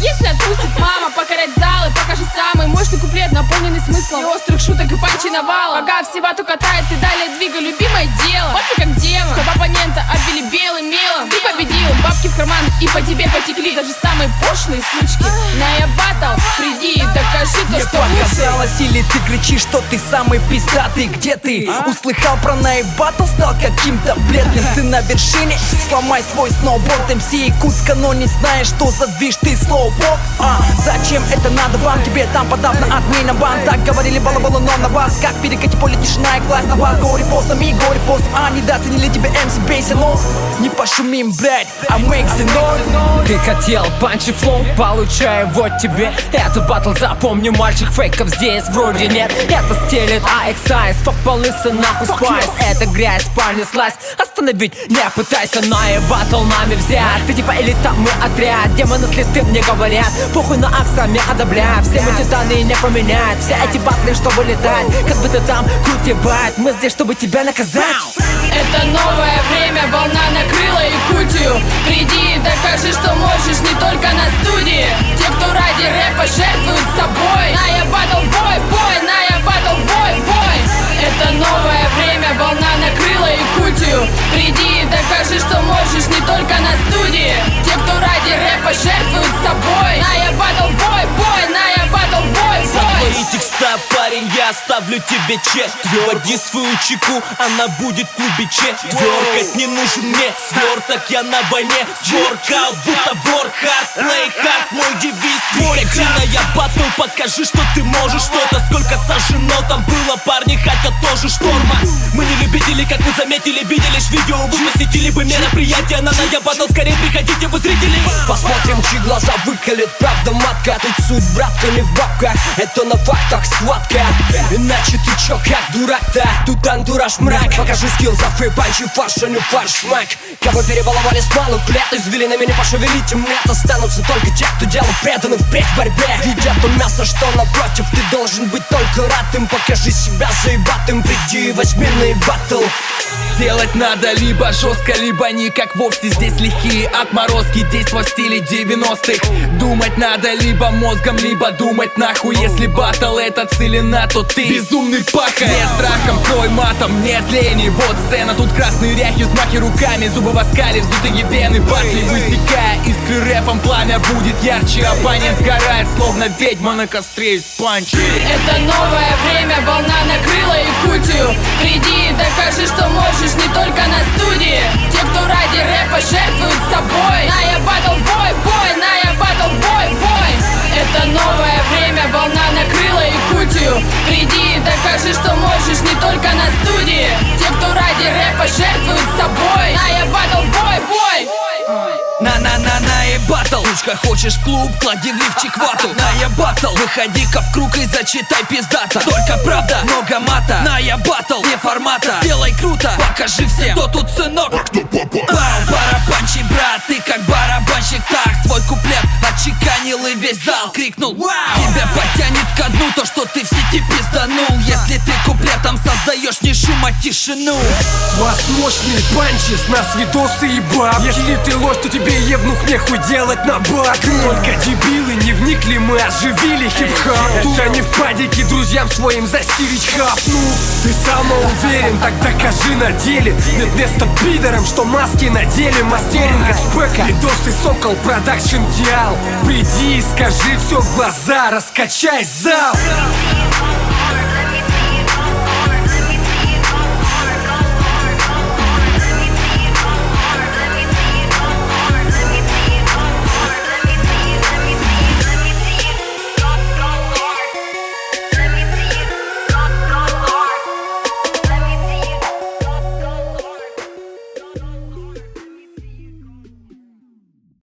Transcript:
если отпустит мама, покорять залы, покажи самый мощный куплет, наполненный смыслом и острых шуток и панчи навалом. Пока все вату катает, ты далее двигай любимое дело. Вот ты как демон, чтоб оппонента обвели белым мелом. Ты победил, бабки в карман и по тебе потекли даже самые пошлые сучки. На я батл, приди и докажи то, мне что лучше. показалось, или ты кричишь, что ты самый пиздатый? Где ты? Услыхал про наебатл, стал каким-то бледным. Ты на вершине, сломай свой сноуборд. МС Якутска, но не знаешь, что за движ ты слоубок. Зачем это надо вам? Тебе там подавно админа бан. Так говорили балаболы, но на вас как перекати поле, тишина и класс на вас. Горе постом и горе постом, недооценили тебя МС Бейси, но не пошумим, блять, make the noise. Ты хотел панчи флоу, получай вот тебе. Это батл, запомни, мальчик, фейков здесь вроде нет. Это стелит AXIS, фак полысы нахуй спайс. Это грязь, понеслась, остановить не пытайся. На батл нами взять, ты типа элита, мы отряд. Демоны слеты мне говорят, похуй на акса, мне одобрят. Все мы титаны не поменять, все эти батлы, чтобы летать. Как бы ты там крутебать, мы здесь, чтобы тебя наказать. Это новое время, волна накрыла Якутию. Приди и докажи, что можешь не только на студии. Те, кто ради рэпа жертвуют собой. На я батл бой, бой, на я батл бой, бой. Это новое время, волна накрыла Якутию. Приди и докажи, что можешь не только на студии. Те, кто ради рэпа жертвуют собой. На я батл бой, бой, на я батл бой, За бой. твои текста, парень, я оставлю тебе чек. Води свою чеку, она будет в клубе четверкать. Не нужен мне сверток, я на войне. Воркаут, будто воркхард, плей хард, мой девиз. Приходи на я батл, покажи, что ты можешь что-то. Сколько сожжено там было, парни, хотят тоже шторма. Мы не любители, как вы заметили, видели ж видео. Вы посетили бы мероприятие на я батл, скорее приходите, вы зрители. Посмотрим, чьи глаза выколет, правда матка. Тут суть, братка, не в бабках, это на фактах схватка. Иначе ты чё, как дурак-то? Тут антураж мрак. Покажи скилл, зафы, панчи, фарш, а не фарш, мак. Кого перебаловали с малых лет, извилинами не пошевелите, мне останутся только те, кто делу преданы впредь в борьбе. Едят то мясо, что напротив, ты должен быть только рад им. Покажи себя заебатым, приди и возьми на батл. Делать надо либо жестко, либо не как вовсе. Здесь лихие отморозки, действо в стиле 90-х. Думать надо либо мозгом, либо думать нахуй. Если батл это целина, то ты безумный паха. Нет страхом, твой матом, нет лени. Вот сцена, тут красные ряхи, взмахи руками, зубы в оскале, вздутые вены. Батли высекая искры рэпом, пламя будет ярче. Оппонент сгорает, словно ведьма на костре из панчи. Это новое время, волна накрыла Якутию. Приди и докажи, что можешь не только на студии. Те, кто ради рэпа жертвуют собой. На я батл бой, бой, на я батл бой, бой. Это новое время, волна накрыла Якутию. Приди и докажи, что можешь не только на студии. Те, кто ради рэпа жертвуют собой. На я батл бой, бой. На и батл. Сучка, хочешь в клуб, клади в лифчик вату. На я батл, выходи-ка в круг и зачитай пиздата. Только правда, много мата. На я батл, не формата. Делай круто, покажи всем, кто тут сынок. Барабанщик, брат, ты как барабанщик. Так, свой куплет отчеканил и весь зал крикнул. Тебя подтянет ко дну то, что ты в сети пизданул. Если ты куплетом создаешь не шум, а тишину. С вас мощные панчи, с нас видосы и бабки. Если ты ложь, то тебе евнух нехуй делать на бак. Только дебилы не вникли, мы оживили хип-хап. Тут они в падике друзьям своим застирить хапну. Ты самоуверен, так докажи на деле. Нет места пидорам, что маски надели. Мастеринг от спека, видосы Сокол, продакшн Диал. Приди и скажи все в глаза, раскачай зал.